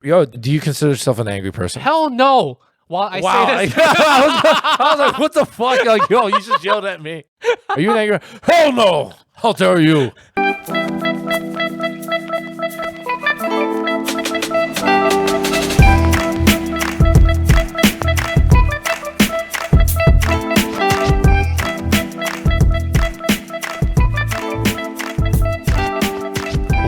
Yo, do you consider yourself an angry person? Hell no. While I say this, I was like, what the fuck? Like, yo, you just yelled at me. Are you an angry? Hell no. How dare you?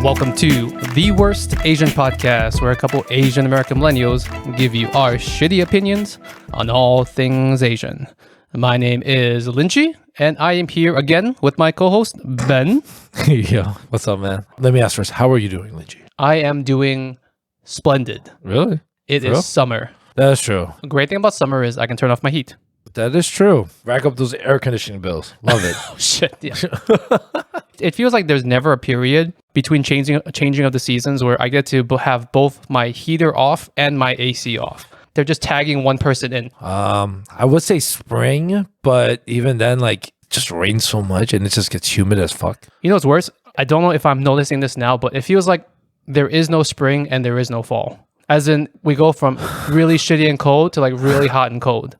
welcome to The Worst Asian Podcast, where a couple Asian American millennials give you our shitty opinions on all things Asian. My name is Lingjie, and I am here again with my co-host, Ben. Yo, what's up, man? Let me ask first, how are you doing, Lingjie? I am doing splendid. Really? It is summer. That is true. The great thing about summer is I can turn off my heat. That is true. Rack up those air conditioning bills. Love it. Oh, shit. Yeah. It feels like there's never a period between changing of the seasons where I get to have both my heater off and my AC off. They're just tagging one person in. I would say spring, but even then, like, just rains so much and it just gets humid as fuck. You know what's worse? I don't know if I'm noticing this now, but it feels like there is no spring and there is no fall. As in, we go from really shitty and cold to like really hot and cold.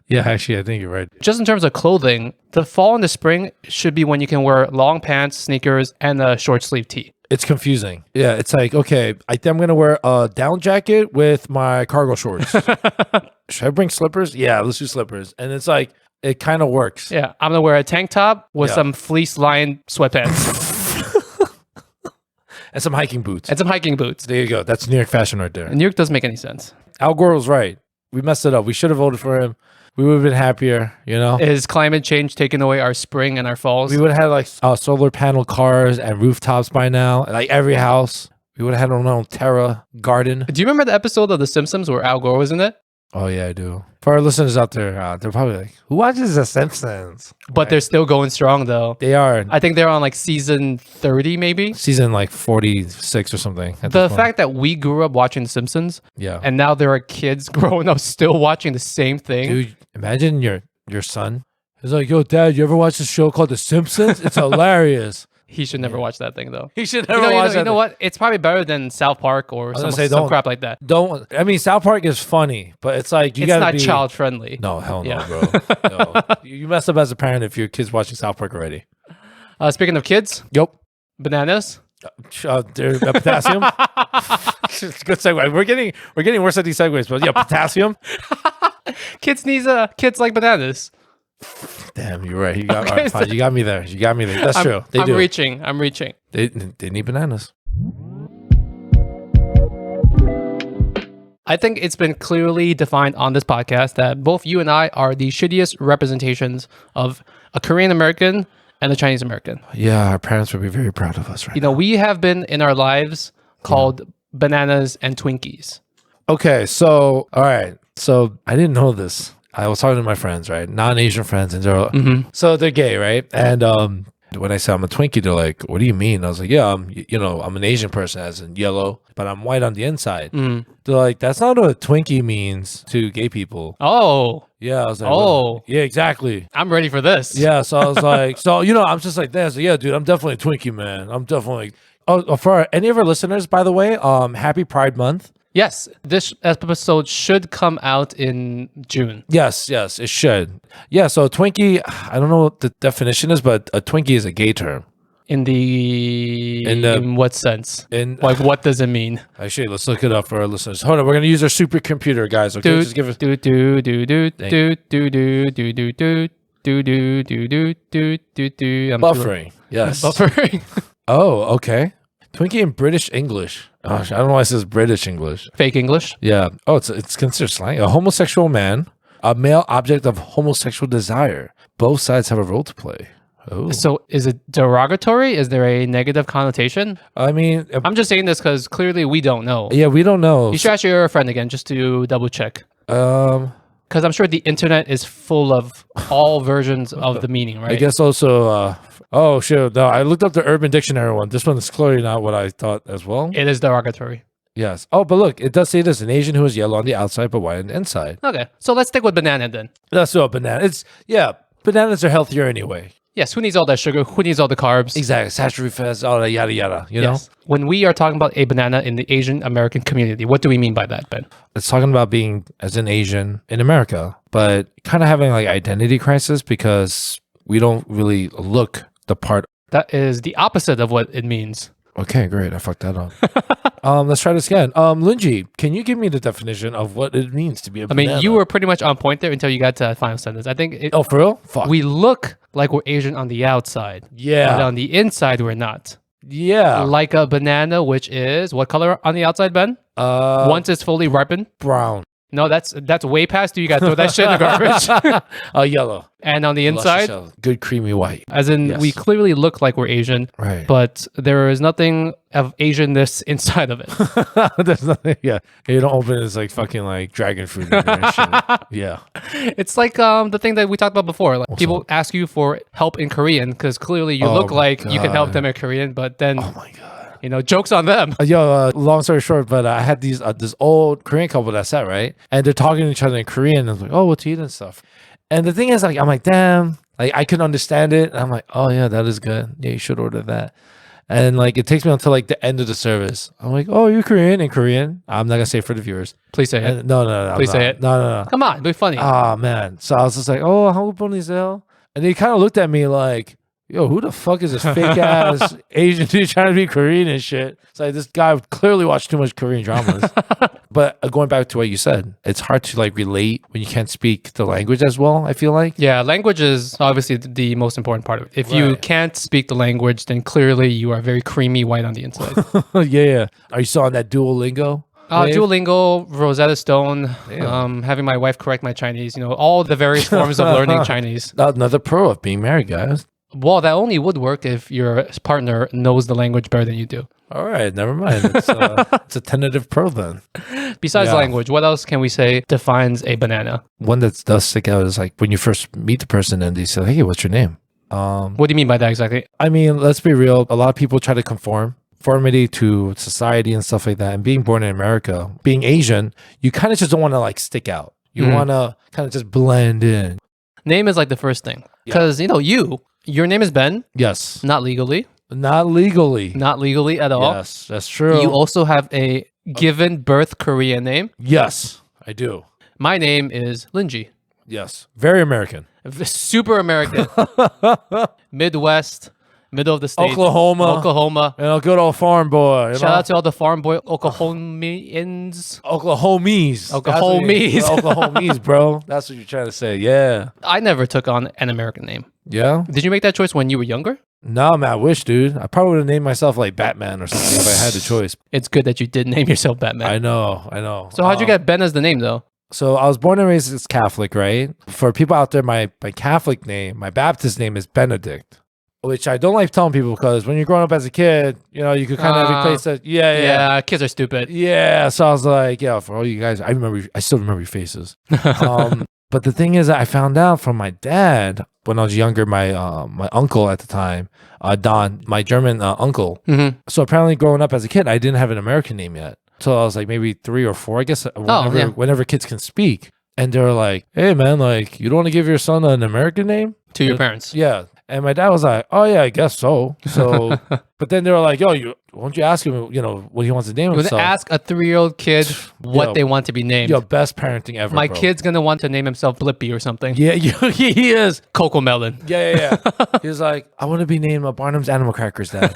Yeah, actually, I think you're right. Just in terms of clothing, the fall and the spring should be when you can wear long pants, sneakers, and a short sleeve tee. It's confusing. Yeah, it's like, okay, I think I'm going to wear a down jacket with my cargo shorts. Should I bring slippers? Yeah, let's do slippers. And it's like, it kind of works. Yeah, I'm going to wear a tank top with some fleece-lined sweatpants. And some hiking boots. There you go. That's New York fashion right there. New York doesn't make any sense. Al Gore was right. We messed it up. We should have voted for him. We would have been happier, you know? Is climate change taking away our spring and our falls? We would have had like solar panel cars and rooftops by now. Like every house. We would have had our own Terra garden. Do you remember the episode of The Simpsons where Al Gore was in it? Oh, yeah, I do. For our listeners out there, they're probably like, who watches The Simpsons? But they're still going strong, though. They are. I think they're on like season 30, maybe? Season like 46 or something. The fact that we grew up watching The Simpsons, and now there are kids growing up still watching the same thing. Dude, imagine your son. He's like, yo, Dad, you ever watch this show called The Simpsons? It's hilarious. He should never watch that thing, though. He should never watch that. You know what? It's probably better than South Park or some crap like that. I mean, South Park is funny, but it's like, it's not child friendly. No, hell no, bro. No. You mess up as a parent if your kid's watching South Park already. Speaking of kids. Yep. Bananas. Potassium. Good segue. We're getting worse at these segues, but yeah, potassium. Kids like bananas. Damn, you're right. You got me there. That's true. I'm reaching. They need bananas. I think it's been clearly defined on this podcast that both you and I are the shittiest representations of a Korean American and a Chinese American. Yeah, our parents would be very proud of us right now. We have been in our lives called bananas and Twinkies. Okay, so, all right. So, I didn't know this. I was talking to my friends, right? Non-Asian friends, and they're so they're gay, right? And when I say I'm a Twinkie, they're like, "What do you mean?" I was like, "Yeah, I'm an Asian person, as in yellow, but I'm white on the inside." They're like, "That's not what a Twinkie means to gay people." Oh, yeah. I was like, "Oh, yeah, exactly." I'm ready for this. Yeah. So I was like, I'm just like that. So yeah, dude, I'm definitely a Twinkie, man. I'm definitely. Oh, for any of our listeners, by the way, happy Pride Month. Yes, this episode should come out in June. Yes, it should. Yeah, so Twinkie, I don't know what the definition is, but a Twinkie is a gay term. In what sense? Like, what does it mean? Actually, let's look it up for our listeners. Hold on, we're gonna use our supercomputer, guys. Okay, just give it. Buffering. Yes. Buffering. Oh, okay. Twinkie in British English. Oh, I don't know why it says British English. Fake English? Yeah. Oh, it's considered slang. A homosexual man, a male object of homosexual desire. Both sides have a role to play. Oh. So is it derogatory? Is there a negative connotation? I mean... I'm just saying this because clearly we don't know. Yeah, we don't know. You should ask your friend again just to double check. Because I'm sure the internet is full of all versions of the meaning, right? I guess also... oh, shit. No, I looked up the Urban Dictionary one. This one is clearly not what I thought as well. It is derogatory. Yes. Oh, but look, it does say this. An Asian who is yellow on the outside but white on the inside. Okay. So let's stick with banana then. That's what banana. Bananas are healthier anyway. Yes, who needs all that sugar? Who needs all the carbs? Exactly. Saturated fats, all that yada yada. You know? When we are talking about a banana in the Asian American community, what do we mean by that, Ben? It's talking about being as an Asian in America, but kind of having like identity crisis because we don't really look the part. That is the opposite of what it means. Okay, great. I fucked that up. Let's try this again. Lingjie, can you give me the definition of what it means to be a banana? I mean, you were pretty much on point there until you got to the final sentence. I think. Oh, for real? Fuck. We look like we're Asian on the outside. Yeah. But on the inside, we're not. Yeah. Like a banana, which is what color on the outside, Ben? Once it's fully ripened? Brown. No, that's way past you. You got to throw that shit in the garbage. Yellow. And on the inside, good creamy white. as in we clearly look like we're Asian, Right. but there is nothing of Asianness inside of it. There's nothing. Yeah. You don't open it, it's like fucking like dragon fruit. And shit. Yeah. It's like the thing that we talked about before. Like people ask you for help in Korean because clearly you look like you can help them in Korean, but then Oh my god. you know, joke's on them. Long story short, but I had this old Korean couple that sat, right? And they're talking to each other in Korean. And I was like, oh, what to eat and stuff. And the thing is, like, I'm like, damn, like, I could understand it. And I'm like, oh, yeah, that is good. Yeah, you should order that. And, like, it takes me until, like, the end of the service. I'm like, oh, you're Korean in Korean. I'm not going to say it for the viewers. Please say it. And, no. Please say it. No. Come on, be funny. Oh, man. So I was just like, oh, 한국 분이세요? And they kind of looked at me like, yo, who the fuck is this fake ass Asian dude trying to be Korean and shit? It's like this guy clearly watched too much Korean dramas. But going back to what you said, it's hard to like relate when you can't speak the language as well, I feel like. Yeah, language is obviously the most important part of it. If you can't speak the language, then clearly you are very creamy white on the inside. Yeah. Are you still on that Duolingo? Duolingo, Rosetta Stone, having my wife correct my Chinese, you know, all the various forms of learning Chinese. Another pro of being married, guys. Well, that only would work if your partner knows the language better than you do. All right, never mind. It's a tentative pro then. Besides language, what else can we say defines a banana? One that does stick out is like when you first meet the person and they say, hey, what's your name? What do you mean by that exactly? I mean, let's be real. A lot of people try to conformity to society and stuff like that. And being born in America, being Asian, you kind of just don't want to like stick out. You want to kind of just blend in. Name is like the first thing. Because, you know, your name is Ben. Yes. Not legally. Not legally. Not legally at all. Yes, that's true. You also have a given birth Korean name. Yes, I do. My name is Lingjie. Yes. Very American. Super American. Midwest. Middle of the state. Oklahoma. And a good old farm boy. Shout out to all the farm boy Oklahomians. Oklahomies. Oklahomies, bro. That's what you're trying to say. Yeah. I never took on an American name. Yeah? Did you make that choice when you were younger? No, man, I wish, dude. I probably would have named myself like Batman or something if I had the choice. It's good that you did name yourself Batman. I know. So how'd you get Ben as the name, though? So I was born and raised as Catholic, right? For people out there, my Catholic name, my Baptist name is Benedict. Which I don't like telling people because when you're growing up as a kid, you know, you could kind of replace that. Yeah, kids are stupid. Yeah, so I was like, yeah, for all you guys, I still remember your faces. But the thing is, I found out from my dad when I was younger, my uncle at the time, Don, my German uncle. Mm-hmm. So apparently growing up as a kid, I didn't have an American name yet. So I was like maybe 3 or 4, I guess, whenever kids can speak. And they were like, hey, man, like, you don't want to give your son an American name? To your parents. Yeah. And my dad was like, oh, yeah, I guess so. So, but then they were like, yo, won't you ask him, you know, what he wants to name himself? You ask a 3-year-old kid what they want to be named. Yo, best parenting ever, My kid's going to want to name himself Blippi or something. Yeah, he is. Coco Melon. Yeah. He was like, I want to be named Barnum's Animal Crackers, Dad.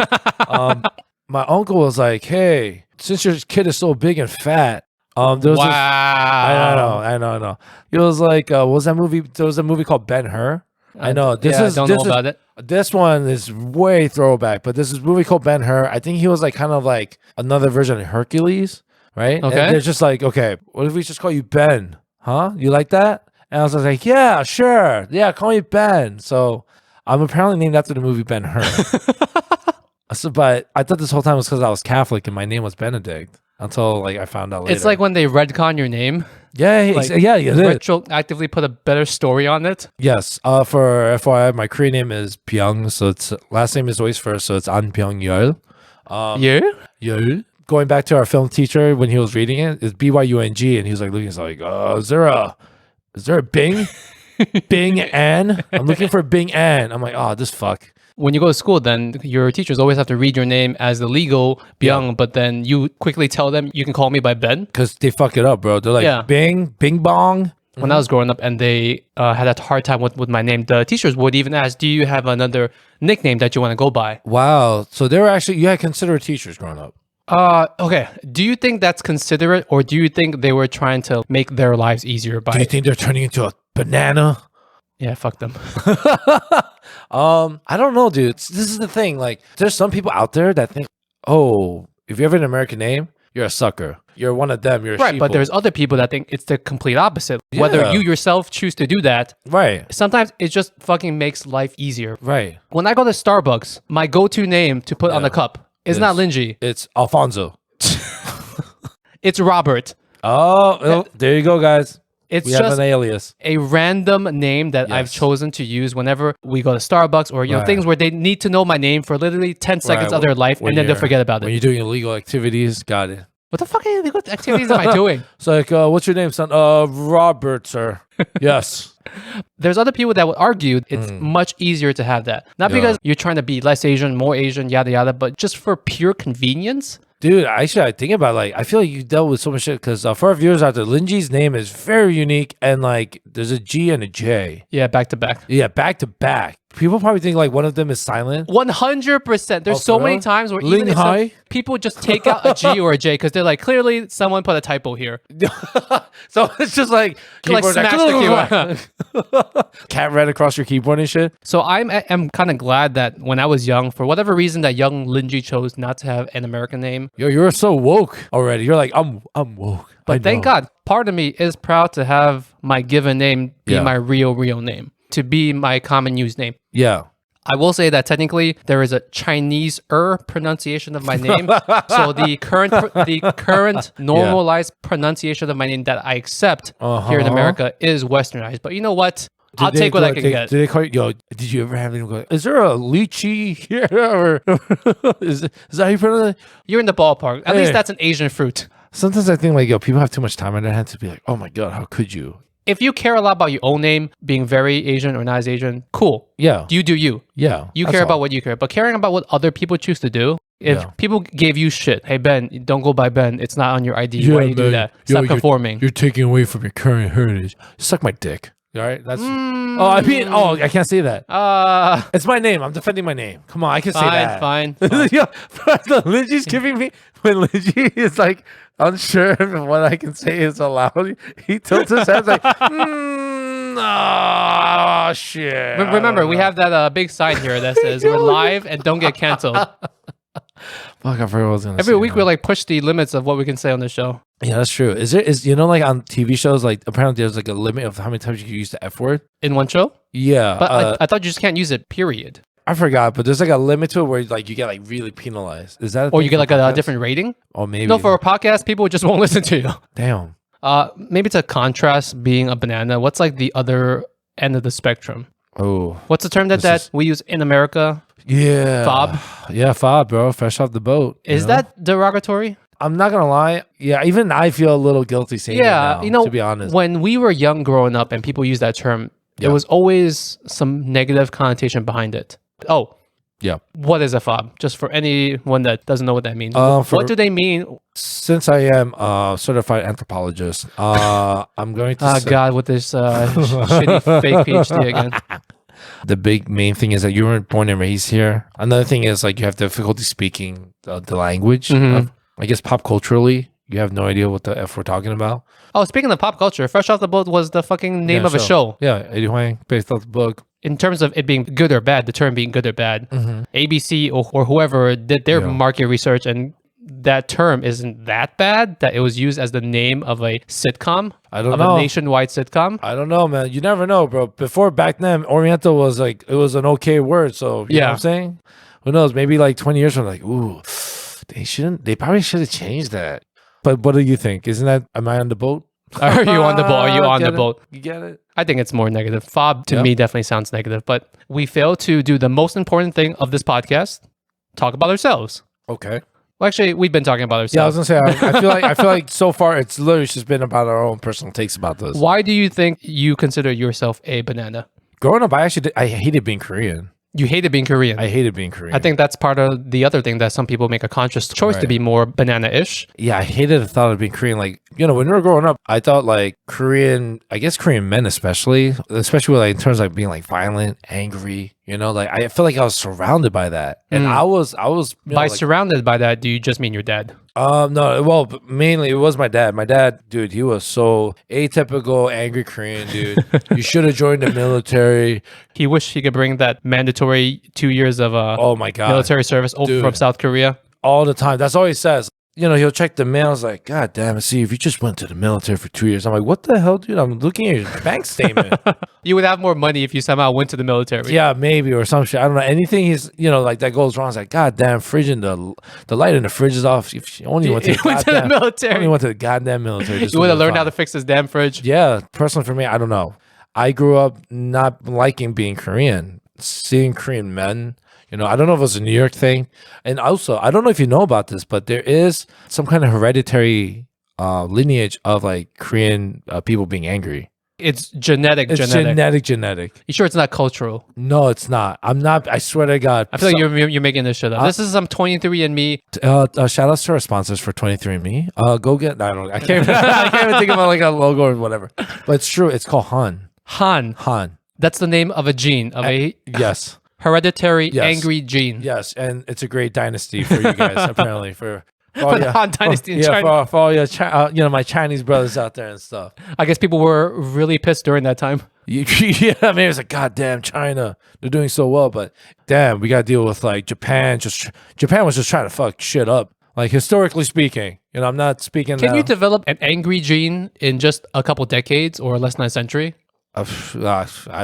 My uncle was like, hey, since your kid is so big and fat, there was I know. He was like, what was that movie? There was a movie called Ben-Hur. I know. I don't know about it. This one is way throwback, but this is a movie called Ben-Hur. I think he was like kind of like another version of Hercules, right? Okay. And they're just like, okay, what if we just call you Ben? Huh? You like that? And I was like, yeah, sure. Yeah, call me Ben. So I'm apparently named after the movie Ben-Hur. But I thought this whole time was because I was Catholic and my name was Benedict. Until like I found out later. It's like when they retcon your name. Yeah, Retroactively put a better story on it. Yes. For FYI, my Korean name is Byung, so it's last name is always first, so it's An Byung Yeol. Yeol. Going back to our film teacher when he was reading it, it's Byung, and he was like looking, he's like, is there a Bing? Bing Ann. I'm looking for Bing Ann. I'm like, oh, this fuck. When you go to school, then your teachers always have to read your name as the legal Byung, but then you quickly tell them you can call me by Ben. Because they fuck it up, bro. They're like, Bing Bong. When I was growing up and they had a hard time with my name, the teachers would even ask, do you have another nickname that you want to go by? Wow. So they were actually, you had considerate teachers growing up. Okay. Do you think that's considerate, or do you think they were trying to make their lives easier by... Do you think they're turning into a banana? Yeah, fuck them. I don't know, dude. This is the thing. Like, there's some people out there that think, oh, if you have an American name, you're a sucker. You're one of them. You're a right, sheeple. but there's other people that think it's the complete opposite. Yeah. Whether you yourself choose to do that, right. Sometimes it just fucking makes life easier. Right. When I go to Starbucks, my go-to name to put on the cup is not Lingjie. It's Alfonso. It's Robert. Oh, there you go, guys. It's we just have an alias. a random name that I've chosen to use whenever we go to Starbucks or things where they need to know my name for literally 10 seconds of their life and then they'll forget about it. When you're doing illegal activities, got it. What the fuck illegal activities am I doing? It's like, what's your name, son? Robert, sir. Yes. There's other people that would argue it's much easier to have that. Not because you're trying to be less Asian, more Asian, yada yada, but just for pure convenience. Dude, actually, I think about I feel like you dealt with so much shit because for our viewers out there, Lingjie's name is very unique and there's a G and a J. Yeah, back to back. Yeah, back to back. People probably think one of them is silent. 100%. There's so many times where even if people just take out a G or a J because they're like, clearly someone put a typo here. So it's just like smash the keyboard. Cat ran across your keyboard and shit. So I'm kind of glad that when I was young, for whatever reason, that young Lingjie chose not to have an American name. Yo, you're so woke already. You're like, I'm woke. But thank God, part of me is proud to have my given name be my real name, to be my common use name. Yeah. I will say that technically there is a Chinese-er pronunciation of my name. So the current normalized pronunciation of my name that I accept here in America is Westernized. But you know what? I'll take what I can get. Did they call you? Yo, did you ever have anyone go, is there a lychee here? Or is that how you pronounce it? You're in the ballpark. At least that's an Asian fruit. Sometimes I think people have too much time on their hands to be like, oh my God, how could you? If you care a lot about your own name, being very Asian or not as Asian, cool. Yeah. You do you. Yeah. You care about what you care. But caring about what other people choose to do, if people gave you shit, hey, Ben, don't go by Ben. It's not on your ID. Why do you do that? Stop conforming. You're taking away from your current heritage. Suck my dick. All right? That's... I can't say that. It's my name. I'm defending my name. Come on, I can say that. Fine. Yo, Lingjie's giving me... When Lingjie is unsure of what I can say is allowed, he tilts his head like, oh, shit. Remember, we have that big sign here that says we're live and don't get canceled. Fuck, I forgot what I was going to say. Every week we push the limits of what we can say on the show. Yeah, that's true. Is on TV shows, apparently there's a limit of how many times you can use the F word? In one show? Yeah. But I thought you just can't use it, period. I forgot, but there's a limit to it where you get really penalized. Is that? Or you get a different rating? Or maybe. No, for a podcast, people just won't listen to you. Damn. Maybe to contrast being a banana, what's the other end of the spectrum? Oh. What's the term that we use in America? Yeah. Fob? Yeah, fob, bro. Fresh off the boat. Is that derogatory? I'm not going to lie. Yeah, even I feel a little guilty saying it now, to be honest. When we were young growing up and people use that term, there was always some negative connotation behind it. Oh. Yeah. What is a fob? Just for anyone that doesn't know what that means. What do they mean? Since I am a certified anthropologist, I'm going to say... God, with this shitty fake PhD again. The big main thing is that you weren't born and raised here. Another thing is you have difficulty speaking the language. I guess pop culturally, you have no idea what the F we're talking about. Oh, speaking of pop culture, Fresh Off the Boat was the fucking name of a show. Yeah, Eddie Huang, based off the book. In terms of it being good or bad, the term being good or bad, ABC or whoever did their market research, and that term isn't that bad that it was used as the name of a sitcom. I don't know. A nationwide sitcom. I don't know, man. You never know, bro. Back then, Oriental was it was an okay word. So, you know what I'm saying? Who knows? Maybe 20 years from ooh, they probably should have changed that. But what do you think? Am I on the boat? Are you on the boat? Are you on the boat? You get it? I think it's more negative. Fob to me definitely sounds negative, but we fail to do the most important thing of this podcast, talk about ourselves. Okay. Well, actually, we've been talking about Yeah, I was ourselves. gonna say I feel like so far it's literally just been about our own personal takes about this. Why do you think you consider yourself a banana? Growing up, I hated being Korean. You hated being Korean. I hated being Korean. I think that's part of the other thing that some people make a conscious choice to be more banana-ish. Yeah, I hated the thought of being Korean. Like, when we were growing up, I thought like Korean men especially with, like in terms of like being like violent, angry, like I feel like I was surrounded by that. And I was By surrounded by that, do you just mean your dad? No, well, mainly it was my dad. My dad, dude, he was so atypical, angry Korean, dude. You should have joined the military. He wished he could bring that mandatory 2 years of Oh my God, military service over from South Korea. All the time. That's all he says. He'll check the mail. I was like, God damn it, see, if you just went to the military for 2 years. I'm like, what the hell, dude? I'm looking at your bank statement. You would have more money if you somehow went to the military. Yeah, maybe, or some shit. I don't know. Anything he's, like that goes wrong. It's like, God damn, the light in the fridge is off. If you only went to the military. Only went to the goddamn military. You would have learned how to fix this damn fridge. Yeah, personally for me, I don't know. I grew up not liking being Korean, seeing Korean men. I don't know if it was a New York thing. And also, I don't know if you know about this, but there is some kind of hereditary lineage of like Korean people being angry. It's genetic. It's genetic. You sure it's not cultural? No, it's not. I'm not. I swear to God. I feel like you're making this shit up. This is some 23andMe. Shout out to our sponsors for 23andMe. Go get. I don't know. I can't even think of like a logo or whatever. But it's true. It's called Han. Han. That's the name of a gene yes. Hereditary angry gene. Yes, and it's a great dynasty for you guys, apparently. For the Han dynasty in China. For all your my Chinese brothers out there and stuff. I guess people were really pissed during that time. Yeah, I mean, it was like, God damn, China, they're doing so well, but damn, we got to deal with like Japan. Japan was just trying to fuck shit up. Like historically speaking, I'm not speaking. Can you develop an angry gene in just a couple decades or less than a century? I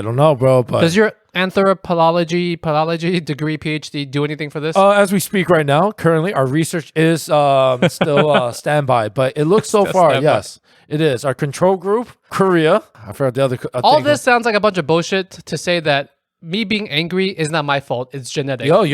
don't know, bro. But does your anthropology degree PhD do anything for this? As we speak right now, currently our research is still standby, but it looks so far, yes, it is. Our control group, Korea. I forgot the other. All this sounds like a bunch of bullshit to say that me being angry is not my fault. It's genetic. Yo,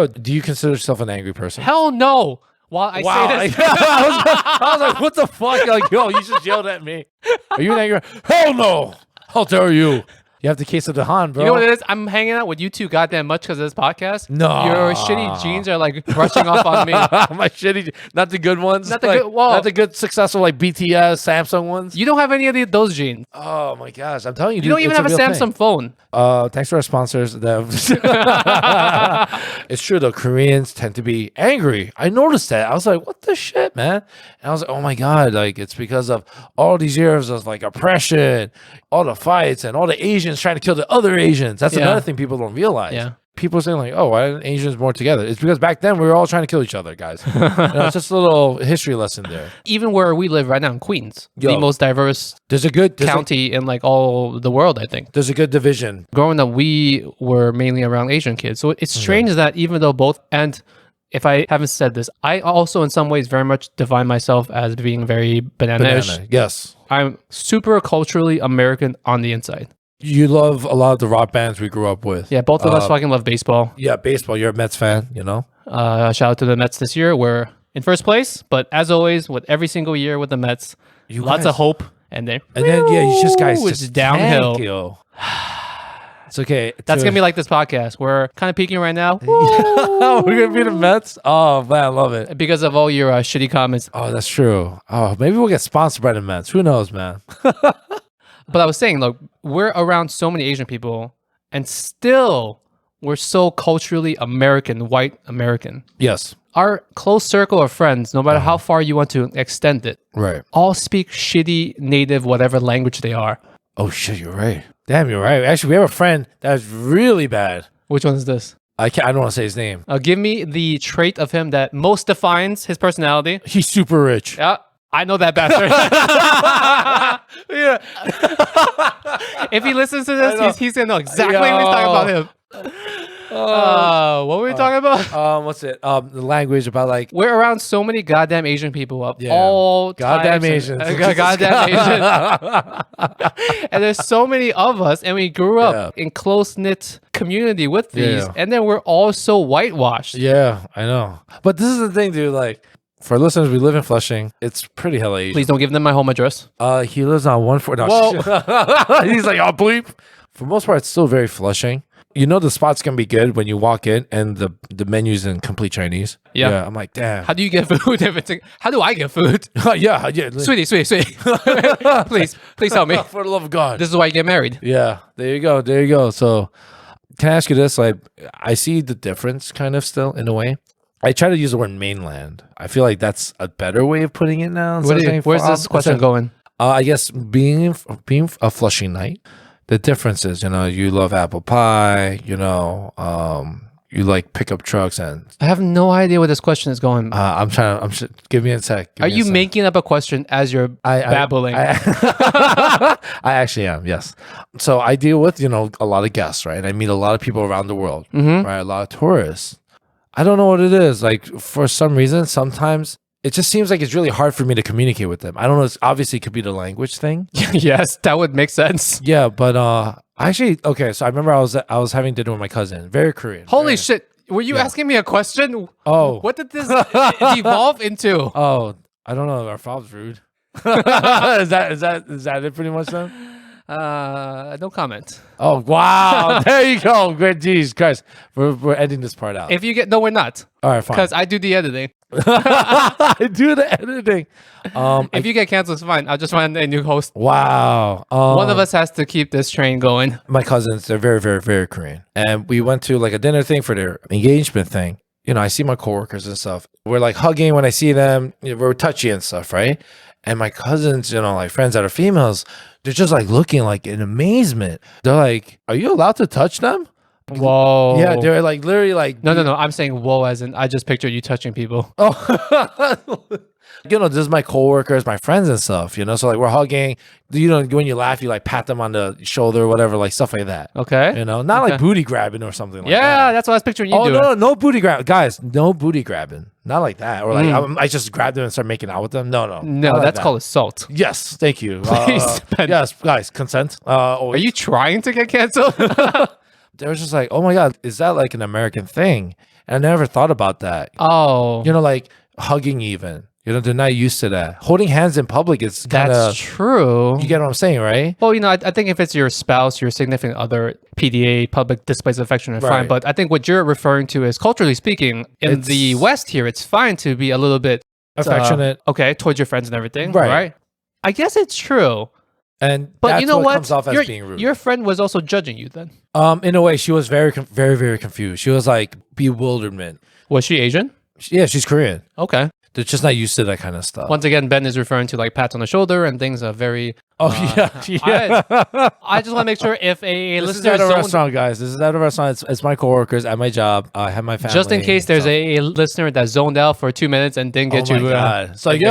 do you consider yourself an angry person? Hell no. While I say this, I was like, what the fuck? Like, yo, you just yelled at me. Are you an angry? Hell no. How dare you? You have the case of the Han, bro. You know what it is? I'm hanging out with you too goddamn much because of this podcast. No. Your shitty genes are like brushing off on me. My shitty, not the good ones. Not the good, successful like BTS, Samsung ones. You don't have any of those genes. Oh my gosh, I'm telling you. You don't even have a Samsung phone. Thanks to our sponsors. It's true though. Koreans tend to be angry. I noticed that. I was like, what the shit, man? And I was like, oh my God, like it's because of all these years of like oppression, all the fights, and all the Asians trying to kill the other Asians. That's another thing people don't realize. Yeah. People are saying like, oh, why aren't Asians more together? It's because back then we were all trying to kill each other, guys. It's just a little history lesson there. Even where we live right now in Queens, the most diverse county in like all the world, I think. There's a good division. Growing up, we were mainly around Asian kids. So it's strange that even though both, and if I haven't said this, I also in some ways very much define myself as being very banana-ish. Yes. I'm super culturally American on the inside. You love a lot of the rock bands we grew up with. Yeah, both of us fucking love baseball. Yeah, baseball. You're a Mets fan, Shout out to the Mets this year. We're in first place, but as always, with every single year with the Mets, lots of hope, and then you just guys just downhill. It's okay. That's gonna be like this podcast. We're kind of peaking right now. We're gonna be the Mets. Oh man, I love it because of all your shitty comments. Oh, that's true. Oh, maybe we'll get sponsored by the Mets. Who knows, man? But I was saying, look, we're around so many Asian people, and still we're so culturally American, white American. Yes. Our close circle of friends, no matter how far you want to extend it, all speak shitty native whatever language they are. Oh shit, you're right. Damn, you're right. Actually, we have a friend that's really bad. Which one is this? I don't want to say his name. Give me the trait of him that most defines his personality. He's super rich. Yeah. I know that bastard. If he listens to this, he's going to know exactly what he's talking about him. What were we talking about? What's it? The language about like We're around so many goddamn Asian people of Yeah. all Goddamn types and- Asians. goddamn Asian. And there's so many of us, and we grew up in close-knit community with these, Yeah. and then we're all so whitewashed. Yeah, I know. But this is the thing, dude. Like, for listeners, we live in Flushing. It's pretty hella Asian. Please don't give them my home address. He lives on 140. No, Whoa. he's like, oh, bleep. For the most part, it's still very Flushing. You know, the spots can be good when you walk in and the menu's in complete Chinese. Yeah. I'm like, damn. How do you get food? How do I get food? yeah. Sweetie. Please help me. For the love of God. This is why you get married. Yeah, there you go. So, can I ask you this? Like, I see the difference kind of still in a way. I try to use the word mainland. I feel like that's a better way of putting it now. Where's this question going? I guess being a Flushing night, the difference is, you love apple pie, you like pickup trucks, and I have no idea where this question is going. give me a sec. Are you making up a question as you're babbling? I actually am, yes. So I deal with, a lot of guests, right? I meet a lot of people around the world, right? A lot of tourists. I don't know what it is. Like, for some reason, sometimes it just seems like it's really hard for me to communicate with them. I don't know. It's obviously it could be the language thing. Yes, that would make sense. Yeah, but actually, okay. So I remember I was having dinner with my cousin, very Korean. Holy shit! Were you asking me a question? Oh, what did this devolve into? Oh, I don't know. Our father's rude. Is that it? Pretty much then. No comment. Oh wow! There you go. Great, jeez, Christ. We're editing this part out. No, we're not. All right, fine. Because I do the editing. I do the editing. If you get canceled, it's fine. I'll just find a new host. Wow. One of us has to keep this train going. My cousins, they're very, very, very Korean, and we went to like a dinner thing for their engagement thing. I see my coworkers and stuff. We're like hugging when I see them. We're touchy and stuff, right? And my cousins, like friends that are females, they're just like looking like in amazement. They're like, "Are you allowed to touch them?" Whoa. Yeah, they're like literally like. No. I'm saying whoa, as in I just pictured you touching people. Oh, this is my coworkers, my friends and stuff. So like we're hugging. When you laugh, you like pat them on the shoulder or whatever, like stuff like that. Okay. Not like booty grabbing or something like that. Yeah, that's what I was picturing you doing. No booty grab, guys. No booty grabbing. Not like that. Or like I just grabbed them and started making out with them. No. No, that's called assault. Yes, thank you. Please, Ben. Yes, guys, consent. Are you trying to get canceled? They were just like, oh my God, is that like an American thing? And I never thought about that. Oh. Like hugging even. They're not used to that. Holding hands in public is kind of... That's true. You get what I'm saying, right? Well, I think if it's your spouse, your significant other, PDA, public displays of affection, are fine. But I think what you're referring to is, culturally speaking, in the West here, it's fine to be a little bit... affectionate. Towards your friends and everything. Right. I guess it's true. But that's what comes off as being rude. Your friend was also judging you then. In a way, she was very, very, very confused. She was like bewilderment. Was she Asian? Yeah, she's Korean. Okay. They're just not used to that kind of stuff. Once again, Ben is referring to like pats on the shoulder and things are very... yeah. I just want to make sure if a this listener is at a restaurant, guys. This is at a restaurant. It's my coworkers at my job. I have my family. Just in case there's a listener that zoned out for 2 minutes and didn't get you... Oh my God. It's like,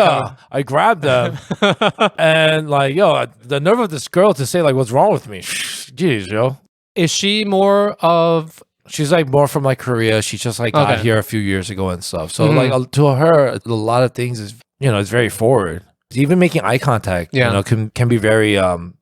I grabbed them. And like, the nerve of this girl to say like, what's wrong with me? Jeez, yo. Is she more of... She's like more from like Korea. She just like got here a few years ago and stuff. So like to her, a lot of things is, it's very forward. Even making eye contact, can be very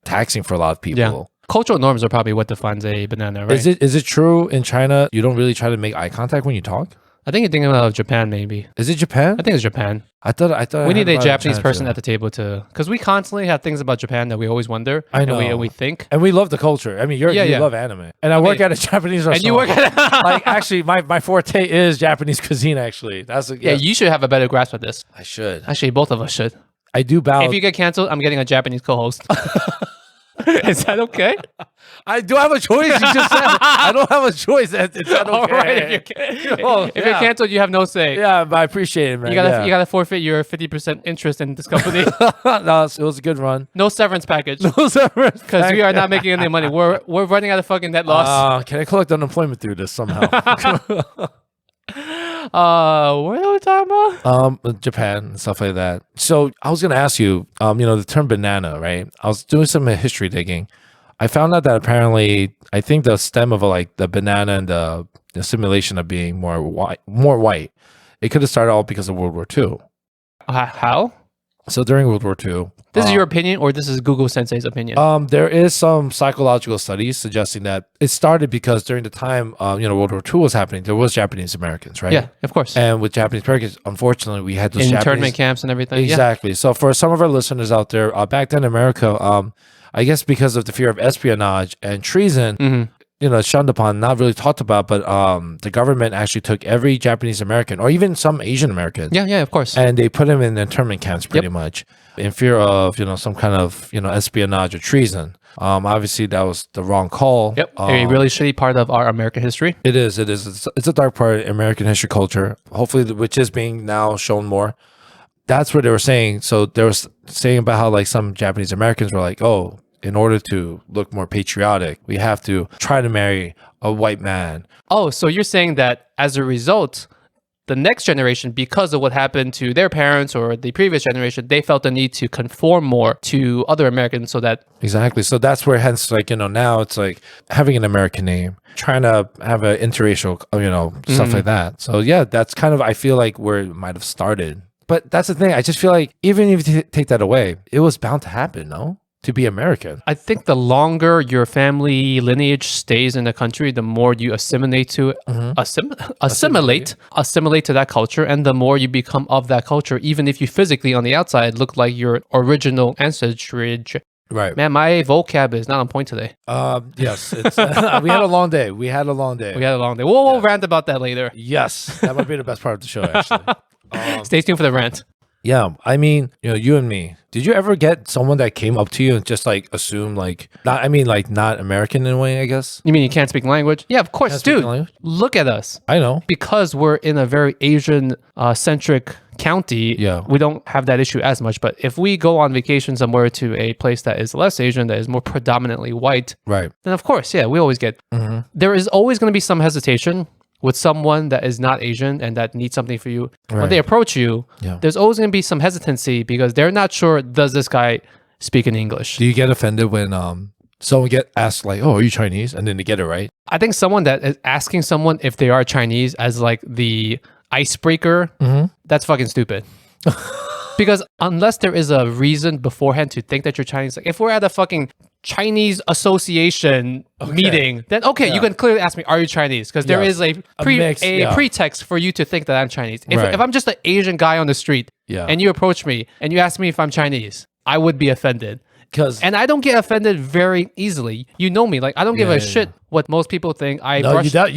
taxing for a lot of people. Yeah. Cultural norms are probably what defines a banana, right? Is it true in China you don't really try to make eye contact when you talk? I think you're thinking about Japan, maybe. Is it Japan? I think it's Japan. I thought we need a Japanese person at the table because we constantly have things about Japan that we always wonder. I know. And we think. And we love the culture. I mean, you love anime. And I work at a Japanese restaurant. And you work at like actually my forte is Japanese cuisine actually. You should have a better grasp of this. I should. Actually, both of us should. I do bow. If you get canceled, I'm getting a Japanese co-host. Is that okay? I do have a choice. You just said I don't have a choice. It's not okay. All right, if you're canceled, you have no say. Yeah, but I appreciate it, man. You gotta forfeit your 50% interest in this company. No, it was a good run. No severance package. No severance because we are not making any money. We're running out of fucking net loss. Can I collect unemployment through this somehow? What are we talking about? Japan and stuff like that. So I was gonna ask you, the term banana, right? I was doing some history digging. I found out that apparently, I think the stem of like the banana and the assimilation of being more white. It could have started all because of World War II. How? So during World War II, This is your opinion, or this is Google Sensei's opinion? there is some psychological studies suggesting that it started because during the time, World War II was happening, there was Japanese Americans, right? Yeah, of course. And with Japanese Americans, unfortunately, we had those internment camps and everything. Exactly. So for some of our listeners out there, back then in America, I guess because of the fear of espionage and treason, shunned upon, not really talked about, but the government actually took every Japanese American, or even some Asian Americans. Yeah, of course. And they put them in internment camps pretty much in fear of, some kind of, espionage or treason. Obviously, that was the wrong call. Yep. A really shitty part of our American history. It is. It's a dark part of American history culture, hopefully, which is being now shown more. That's what they were saying. So they were saying about how like some Japanese Americans were like, oh, in order to look more patriotic, we have to try to marry a white man. Oh, so you're saying that as a result, the next generation, because of what happened to their parents or the previous generation, they felt the need to conform more to other Americans so that... Exactly. So that's where hence like, now it's like having an American name, trying to have an interracial, stuff like that. So yeah, that's kind of, I feel like where it might have started. But that's the thing. I just feel like even if you take that away, it was bound to happen, no? To be American. I think the longer your family lineage stays in the country, the more you assimilate to assimilate to that culture, and the more you become of that culture, even if you physically on the outside look like your original ancestry. Right. Man, my vocab is not on point today. Yes. It's, we had a long day. We'll rant about that later. Yes. That might be the best part of the show, actually. Stay tuned for the rant. Yeah, I mean, you and me. Did you ever get someone that came up to you and just like assumed not American in a way, I guess? You mean you can't speak language? Yeah, of course, dude. Look at us. I know. Because we're in a very Asian centric county, we don't have that issue as much. But if we go on vacation somewhere to a place that is less Asian, that is more predominantly white, right? Then of course, we always get. There is always going to be some hesitation with someone that is not Asian and that needs something for you. Right. When they approach you, there's always going to be some hesitancy because they're not sure, does this guy speak in English? Do you get offended when someone get asked like, oh, are you Chinese? And then they get it right? I think someone that is asking someone if they are Chinese as like the icebreaker, that's fucking stupid. Because unless there is a reason beforehand to think that you're Chinese, like if we're at a fucking Chinese association meeting, then you can clearly ask me, are you Chinese? Because there is a pretext for you to think that I'm Chinese. If I'm just an Asian guy on the street and you approach me and you ask me if I'm Chinese, I would be offended. And I don't get offended very easily. You know me, like I don't give a shit what most people think. You definitely don't.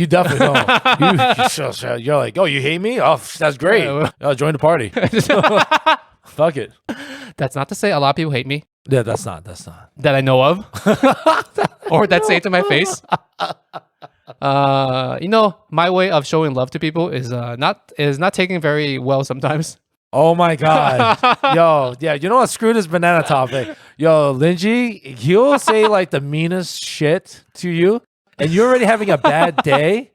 You're like, oh, you hate me? Oh, that's great. Join the party. Fuck it. That's not to say a lot of people hate me. Yeah, that's not. That I know of. Or that say it to my face. My way of showing love to people is not taken very well sometimes. Oh my God. Yo, yeah, you know what? Screw this banana topic. Yo, Lingjie, he'll say like the meanest shit to you, and you're already having a bad day.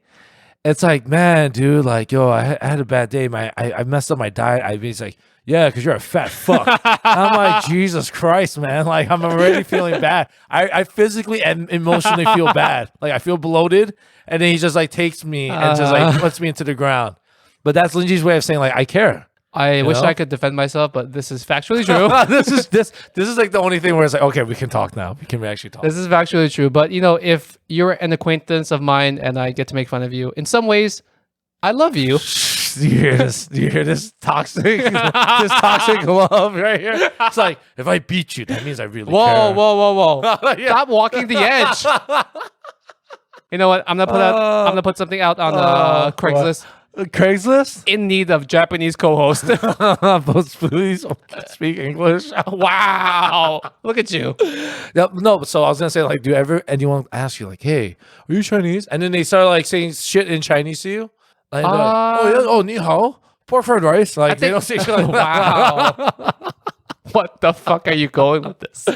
It's like, man, dude, like, yo, I had a bad day. I messed up my diet. He's like, yeah, because you're a fat fuck. I'm like, Jesus Christ, man. Like, I'm already feeling bad. I physically and emotionally feel bad. Like, I feel bloated. And then he just like takes me and just like puts me into the ground. But that's Lingjie's way of saying like, I care. I wish I could defend myself, but this is factually true. This is like the only thing where it's like, okay, we can talk now. We can actually talk. This is factually true. But if you're an acquaintance of mine and I get to make fun of you, in some ways, I love you. Do you hear this? Do you hear this toxic, this toxic love right here? It's like, if I beat you, that means I really care. Whoa. Stop walking the edge. You know what? I'm gonna put something out on Craigslist. Craigslist? In need of Japanese co-host. Please speak English. Wow. Look at you. No, so I was gonna say, like, do anyone ask you like, hey, are you Chinese? And then they start like saying shit in Chinese to you? Like, oh, ni hao, poor fried rice. Like, they don't say shit like that. Wow. What the fuck are you going with this?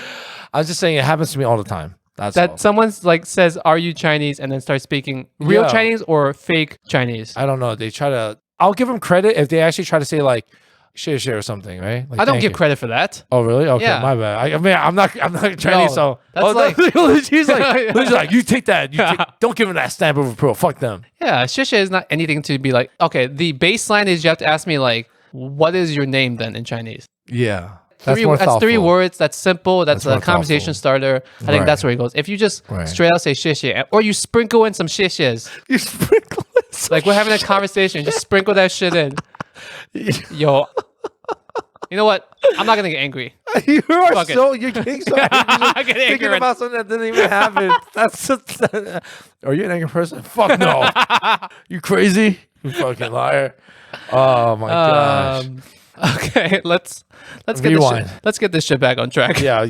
I was just saying it happens to me all the time. That's all. Someone's like says, are you Chinese? And then start speaking real Chinese or fake Chinese. I don't know. They try to, I'll give them credit if they actually try to say like, share share or something, right? Like, I don't thank give you. credit for that. Oh, really? Okay, Yeah. my bad. I mean, I'm not Chinese, No, so that's like- he's like, you take that. Don't give him that stamp of approval. Fuck them. Yeah, shit is not anything to be like, okay, the baseline is you have to ask me like, what is your name then in Chinese? Yeah, That's three words. That's simple. That's more a conversation thoughtful. starter. I think Right. that's where it goes. If you just Right. straight out say shit, or you sprinkle in some shit, You sprinkle it. like we're having a conversation, just sprinkle that shit in. Yo, you know what? I'm not gonna get angry. You are Fuck it. you're getting so angry. I get Thinking angry. about something that didn't even happen. That's are you an angry person? Fuck no. You crazy? You fucking liar. Oh my gosh. Okay, let's get Rewind. let's get this shit back on track. Yeah.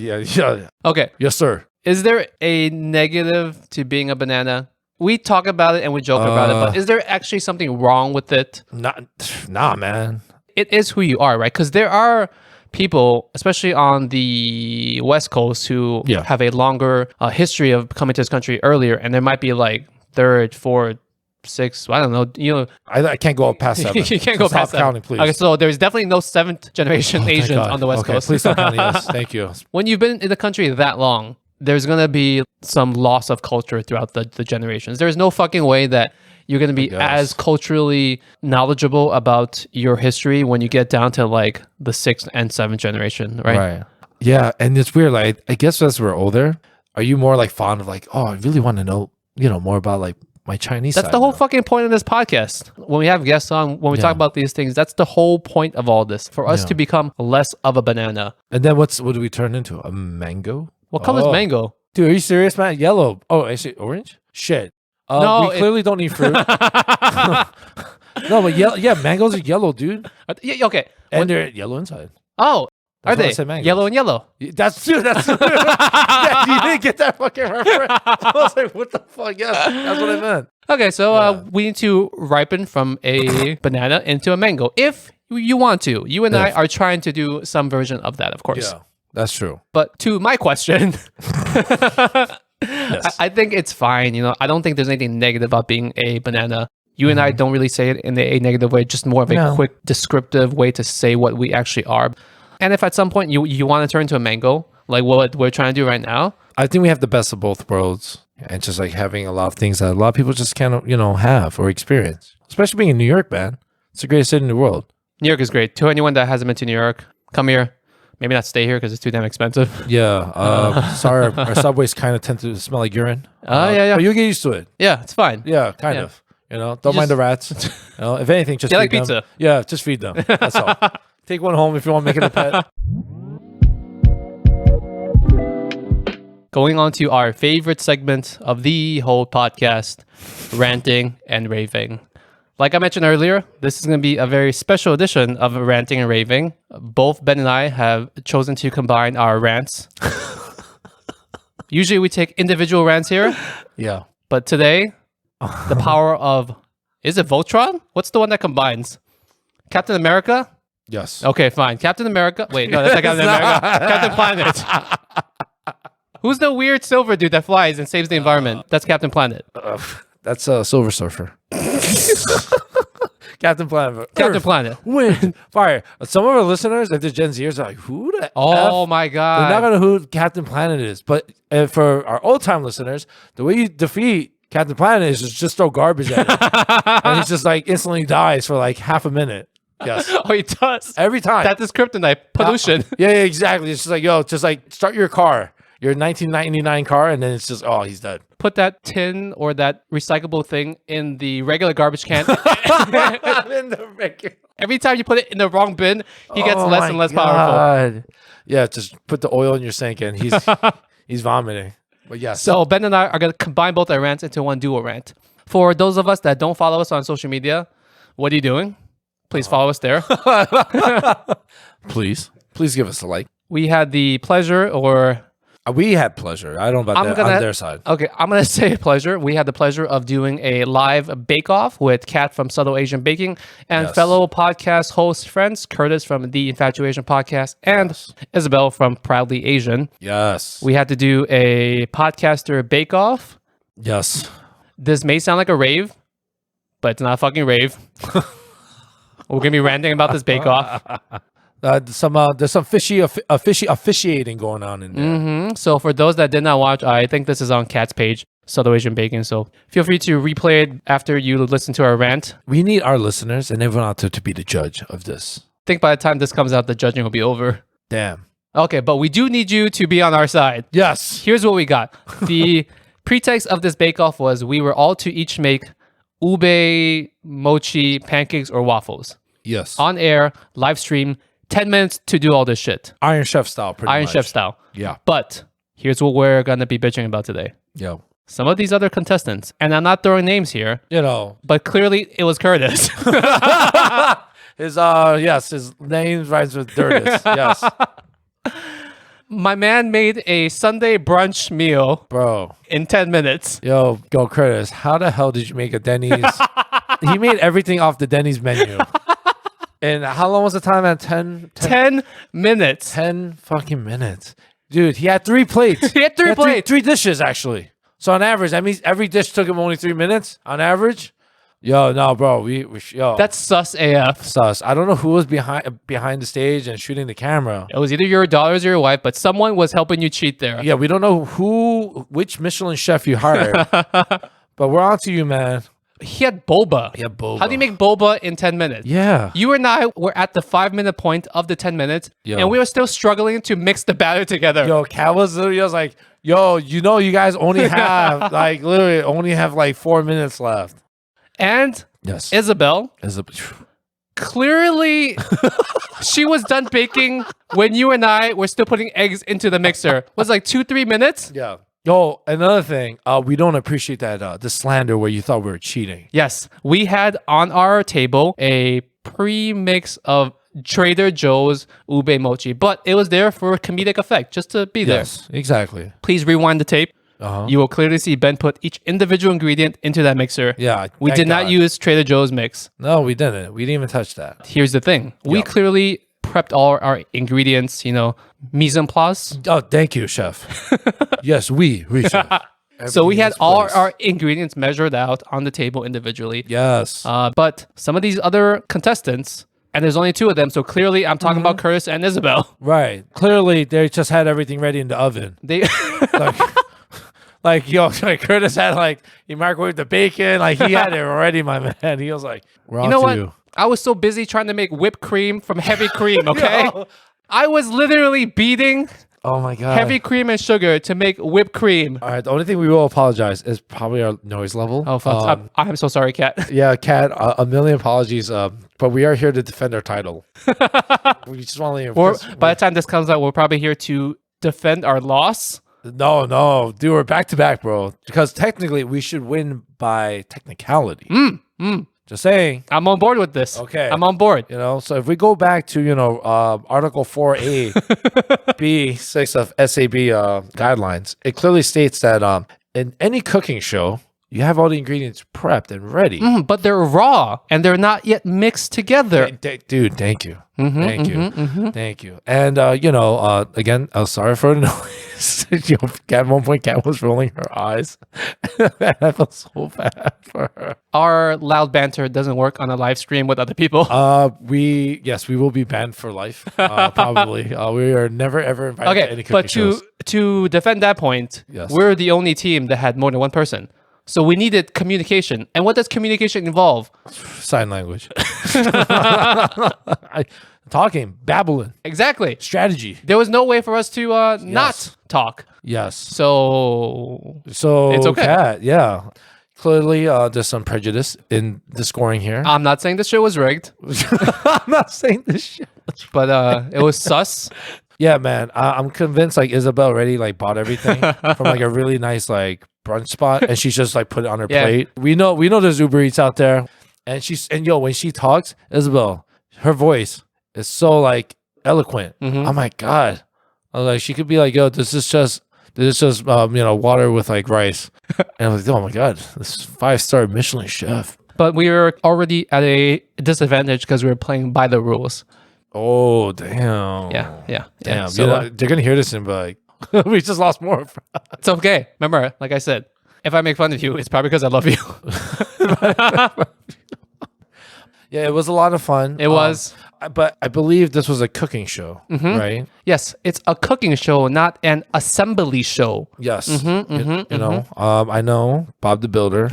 Okay, Yes, sir. is there a negative to being a banana? We talk about it and we joke about it, but is there actually something wrong with it? Nah, man. It is who you are, right? Because there are people, especially on the West Coast, who Yeah. have a longer history of coming to this country earlier, and there might be like third, fourth, sixth, I don't know, I can't go past 7. you can't go Stop past that. counting, please. Okay, so there's definitely no seventh generation Thank Asians God. on the West Okay, Coast. please stop counting. Yes, thank you. When you've been in the country that long, there's going to be some loss of culture throughout the generations. There's no fucking way that you're going to be guess. as culturally knowledgeable about your history when you get down to like the 6th and 7th generation, right? Yeah, and it's weird. Like, I guess as we're older, are you more like fond of like, oh, I really want to know, more about like my Chinese That's side the whole now. fucking point of this podcast. When we have guests on, when we talk about these things, that's the whole point of all this, for us to become less of a banana. And then what do we turn into? A mango? What color is mango? Dude, are you serious, man? Yellow. Oh, I see. Orange? Shit. No, we clearly don't need fruit. No, but mangoes are yellow, dude. Yeah, okay. And they're yellow inside. Oh, That's are why I they said mangoes. yellow and yellow? That's true. Yeah, you didn't get that fucking reference. I was like, what the fuck? Yes, that's what I meant. Okay, so we need to ripen from a banana into a mango. If you want to. You and I are trying to do some version of that, of course. Yeah, that's true. But to my question, Yes. I think it's fine. I don't think there's anything negative about being a banana. You and I don't really say it in a negative way, just more of a quick descriptive way to say what we actually are. And if at some point you want to turn into a mango, like what we're trying to do right now, I think we have the best of both worlds, and just like having a lot of things that a lot of people just can't, have or experience. Especially being in New York, man. It's the greatest city in the world. New York is great. To anyone that hasn't been to New York, come here. Maybe not stay here because it's too damn expensive. Yeah. Sorry, our subways kind of tend to smell like urine. Yeah. But you get used to it. Yeah, it's fine. Yeah, kind of. Don't mind the rats. If anything, just They feed like them. pizza. Yeah, just feed them. That's all. Take one home if you want to make it a pet. Going on to our favorite segment of the whole podcast, ranting and raving. Like I mentioned earlier, this is going to be a very special edition of Ranting and Raving. Both Ben and I have chosen to combine our rants. Usually we take individual rants here, Yeah. but today, the power of, is it Voltron? What's the one that combines? Captain America? Yes. Okay, fine. Captain America. Wait, no, that's not Captain America. Captain Planet. Who's the weird silver dude that flies and saves the environment? That's Captain Planet. That's a Silver Surfer. Captain Planet. Captain Earth, Planet. Wind, fire. Some of our listeners, if they're Gen Zers, are like, who the Oh F? my They're not god. going to know who Captain Planet is. But for our old-time listeners, the way you defeat Captain Planet is just throw garbage at him. And he's just like instantly dies for like half a minute. Yes. Oh, he does. Every time. That's his kryptonite. Pollution. Yeah, exactly. It's just like, just like start your car, your 1999 car, and then it's just, he's dead. Put that tin or that recyclable thing in the regular garbage can. Every time you put it in the wrong bin, he gets less and less powerful. Yeah, just put the oil in your sink and he's vomiting. But yes. So Ben and I are going to combine both our rants into one dual rant. For those of us that don't follow us on social media, what are you doing? Please follow us there. Please give us a like. We had the pleasure, or We had pleasure. I don't know about that on their side. Okay, I'm going to say pleasure. We had the pleasure of doing a live bake-off with Kat from Subtle Asian Baking and fellow podcast host friends, Curtis from The Infatuation Podcast and Isabel from Proudly Asian. Yes. We had to do a podcaster bake-off. Yes. This may sound like a rave, but it's not a fucking rave. We're gonna be ranting about this bake-off. There's some fishy officiating going on in there. So for those that did not watch, I think this is on Kat's page, Subtle Asian Baking. So feel free to replay it after you listen to our rant. We need our listeners and everyone out there to be the judge of this. I think by the time this comes out, the judging will be over. Damn. Okay, but we do need you to be on our side. Yes. Here's what we got. The pretext of this bake-off was we were all to each make ube, mochi, pancakes, or waffles. Yes. On air, live stream, 10 minutes to do all this shit. Iron Chef style, pretty Iron much. Chef style. Yeah. But here's what we're going to be bitching about today. Yo. Some of these other contestants, and I'm not throwing names here, but clearly it was Curtis. His name rhymes with Dirtis. Yes. My man made a Sunday brunch meal, Bro. in 10 minutes. Yo, Curtis, how the hell did you make a Denny's? He made everything off the Denny's menu. And how long was the time at 10 minutes. 10 fucking minutes. Dude, he had 3 plates. He had three plates. Three dishes, actually. So on average, that means every dish took him only 3 minutes on average. Yo, no, bro. Yo. That's sus AF. Sus. I don't know who was behind the stage and shooting the camera. It was either your daughters or your wife, but someone was helping you cheat there. Yeah, we don't know which Michelin chef you hired. But we're on to you, man. He had boba. How do you make boba in 10 minutes? Yeah. You and I were at the 5-minute point of the 10 minutes, and we were still struggling to mix the batter together. Yo, Cat was literally was like, yo, you guys only have like 4 minutes left. And yes, Isabel clearly she was done baking when you and I were still putting eggs into the mixer. It was like 2-3 minutes. Yeah. Yo, another thing, we don't appreciate that the slander where you thought we were cheating. Yes, we had on our table a pre-mix of Trader Joe's ube mochi, but it was there for comedic effect, just to be there. Yes, exactly. Please rewind the tape. You will clearly see Ben put each individual ingredient into that mixer. Yeah, we did not use Trader Joe's mix. No, we didn't. We didn't even touch that. Here's the thing. We clearly prepped all our ingredients, mise en place. Oh, thank you, chef. Yes, we chef. So we had all our ingredients measured out on the table individually. Yes. But some of these other contestants, and there's only 2 of them, so clearly I'm talking about Curtis and Isabel. Right. Clearly, they just had everything ready in the oven. They... Like Curtis had he microwaved the bacon, he had it already, my man. He was like, we're on to what? you. I was so busy trying to make whipped cream from heavy cream, okay? I was literally beating heavy cream and sugar to make whipped cream. All right, the only thing we will apologize is probably our noise level. Oh, fuck. I'm so sorry, Kat. Yeah, Kat, a million apologies, but we are here to defend our title. We just want to... By the time this comes out, we're probably here to defend our loss. No. Dude, we're back-to-back, bro. Because technically, we should win by technicality. Just saying. I'm on board with this. Okay. I'm on board. So if we go back to, Article 4A, B6 of SAB guidelines, it clearly states that in any cooking show, you have all the ingredients prepped and ready. But they're raw, and they're not yet mixed together. Dude, thank you. Thank you. And, again, I was sorry for the noise. At one point, Kat was rolling her eyes. I felt so bad for her. Our loud banter doesn't work on a live stream with other people. We will be banned for life, probably. We are never, ever invited to any cooking shows. But to defend that point, we're the only team that had more than one person. So we needed communication. And what does communication involve? Sign language. Talking, babbling. Exactly. Strategy. There was no way for us to not talk. Yes. So it's okay. Kat, yeah. Clearly, there's some prejudice in the scoring here. I'm not saying this shit was rigged. I'm not saying this shit. But it was sus. Yeah, man. I'm convinced Isabel already bought everything from a really nice brunch spot, and she's just put it on her plate. We know there's Uber Eats out there, and when she talks, Isabel, her voice is so eloquent. Oh my god! I was she could be yo, this is just water with rice, and I was oh my god, this is 5-star Michelin chef. But we were already at a disadvantage because we were playing by the rules. Oh damn! Yeah. Damn, So they're gonna hear this and be we just lost more. It's okay. Remember, like I said, if I make fun of you, it's probably because I love you. Yeah, it was a lot of fun. It was. But I believe this was a cooking show, right? Yes, it's a cooking show, not an assembly show. Yes. You know, I know Bob the Builder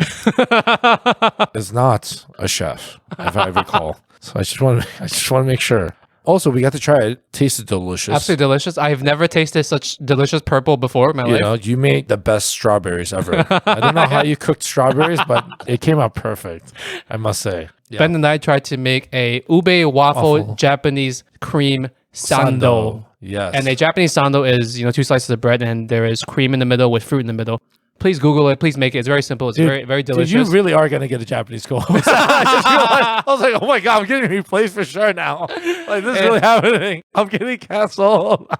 is not a chef, if I recall. So I just want to make sure. Also, we got to try it. Tasted delicious. Absolutely delicious. I've never tasted such delicious purple before in my life. You know, you made the best strawberries ever. I don't know how you cooked strawberries, but it came out perfect, I must say. Yeah. Ben and I tried to make a ube waffle Japanese cream sando. Yes. And a Japanese sando is, 2 slices of bread and there is cream in the middle with fruit in the middle. Please Google it. Please make it. It's very simple. It's very, very delicious. Dude, you really are going to get a Japanese co-host. I was like, oh my God, I'm getting replaced for sure now. Like, this is really happening. I'm getting canceled.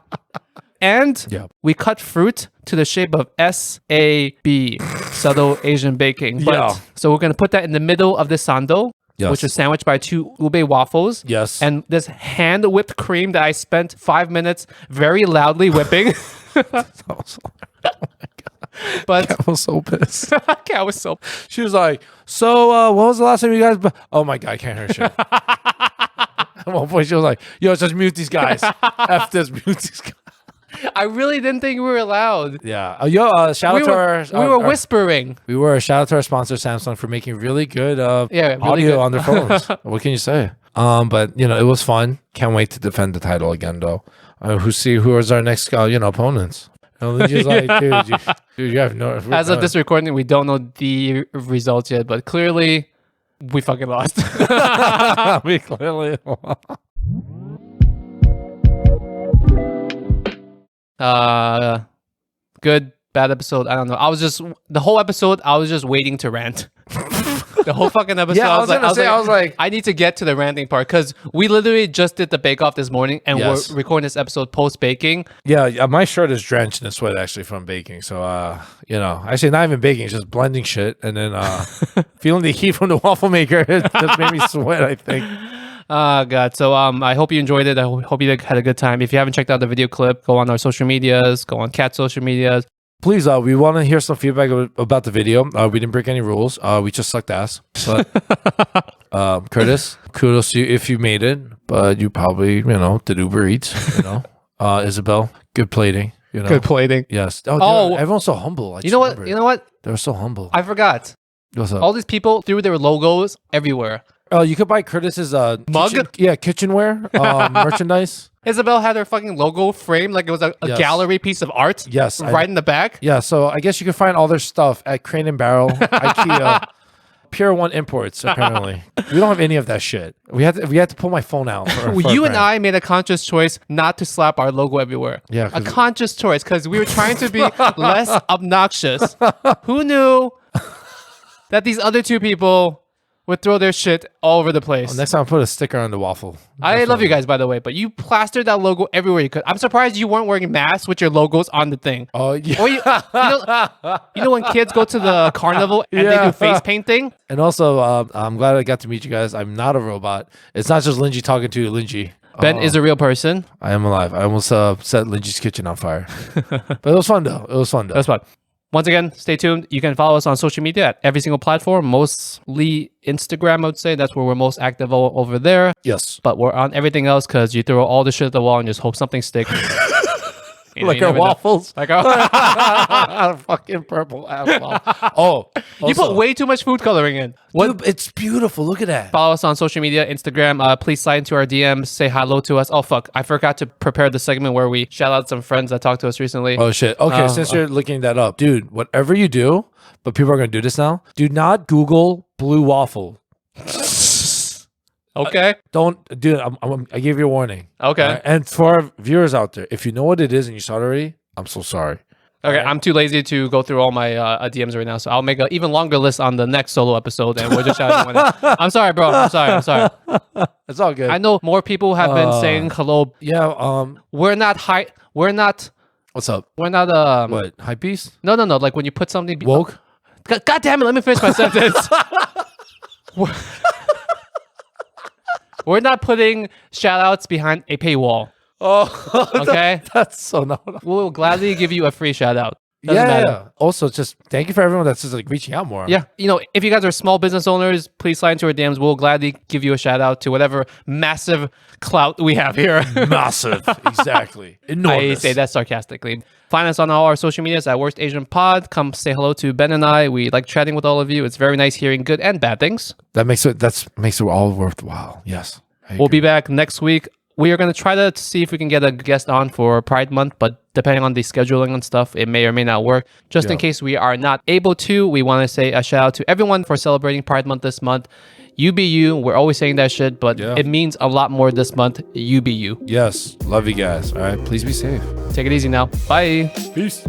And we cut fruit to the shape of SAB, Subtle Asian Baking. So we're going to put that in the middle of the sando, which is sandwiched by 2 ube waffles. Yes. And this hand-whipped cream that I spent 5 minutes very loudly whipping. But Kat was so pissed. Kat was so. She was like, "So, when was the last time you guys?" Oh my God, I can't hear shit. At one point, she was like, "Yo, just mute these guys. F this, mute these guys." I really didn't think we were allowed. Yeah. Shout out to our. We were whispering. We were. Shout out to our sponsor Samsung for making really good really audio good. on their phones. What can you say? But it was fun. Can't wait to defend the title again, though. Who is our next opponents? And Lingjie's like, dude, you have no. As of this recording, we don't know the results yet, but clearly, we fucking lost. We clearly lost. Good, bad episode. I don't know. The whole episode, I was just waiting to rant. The whole fucking episode. Yeah, I was like, I need to get to the ranting part because we literally just did the bake off this morning and we're recording this episode post baking. Yeah, my shirt is drenched in sweat actually from baking. So, actually not even baking, it's just blending shit and then feeling the heat from the waffle maker. It just made me sweat, I think. Oh, God. So I hope you enjoyed it. I hope you had a good time. If you haven't checked out the video clip, go on our social medias, go on Kat's social medias. Please, we want to hear some feedback about the video. We didn't break any rules. We just sucked ass. But Curtis, kudos to you if you made it. But you probably, did Uber Eats. Isabel, good plating. Good plating. Yes. Oh, everyone's so humble. You know what? They're so humble. I forgot. What's up? All these people threw their logos everywhere. Oh, you could buy Curtis's mug. Kitchenware merchandise. Isabel had her fucking logo framed like it was a gallery piece of art. Yes, right in the back. Yeah, so I guess you can find all their stuff at Crane and Barrel, IKEA, Pure One Imports. Apparently, we don't have any of that shit. We had to pull my phone out. You and I made a conscious choice not to slap our logo everywhere. Yeah, a conscious choice because we were trying to be less obnoxious. Who knew that these other 2 people would throw their shit all over the place? Well, next time, I'll put a sticker on the waffle. I love you guys, by the way, but you plastered that logo everywhere you could. I'm surprised you weren't wearing masks with your logos on the thing. Oh, yeah. Or you know when kids go to the carnival and they do face painting? And also, I'm glad I got to meet you guys. I'm not a robot. It's not just Lingjie talking to you, Lingjie. Ben is a real person. I am alive. I almost set Lingjie's kitchen on fire. But it was fun, though. That's fun. Once again, stay tuned. You can follow us on social media at every single platform, mostly Instagram, I would say. That's where we're most active over there. Yes. But we're on everything else because you throw all the shit at the wall and just hope something sticks. Like our waffles. Like our fucking purple apple. Oh, you put way too much food coloring in. Dude, it's beautiful. Look at that. Follow us on social media, Instagram. Please slide into our DMs. Say hello to us. Oh, fuck. I forgot to prepare the segment where we shout out some friends that talked to us recently. Oh, shit. Okay, since you're looking that up. Dude, whatever you do, but people are going to do this now, do not Google blue waffle. Okay. Don't do it. I gave you a warning. Okay. Right? And for our viewers out there, if you know what it is and you saw it already, I'm so sorry. Okay, right. I'm too lazy to go through all my DMs right now, so I'll make an even longer list on the next solo episode, and we'll just shout out. I'm sorry, bro. I'm sorry. It's all good. I know more people have been saying hello. Yeah. We're not. What's up? We're not. What? Hype beast? No. Like when you put something. Woke? God damn it! Let me finish my sentence. We're not putting shout outs behind a paywall. Oh, okay. That's so not. We'll gladly give you a free shout out. Doesn't matter. Also, just thank you for everyone that's just like reaching out more. Yeah. If you guys are small business owners, please slide into our DMs. We'll gladly give you a shout out to whatever massive clout we have here. Massive. Exactly. Enormous. I say that sarcastically. Find us on all our social medias at Worst Asian Pod. Come say hello to Ben and I. We like chatting with all of you. It's very nice hearing good and bad things. That makes it all worthwhile. Yes. We'll be back next week. We are going to try to see if we can get a guest on for Pride Month, but depending on the scheduling and stuff, it may or may not work. Just in case we are not able to, we want to say a shout out to everyone for celebrating Pride Month this month. You be you. We're always saying that shit, but it means a lot more this month. You be you. Yes. Love you guys. All right. Please be safe. Take it easy now. Bye. Peace.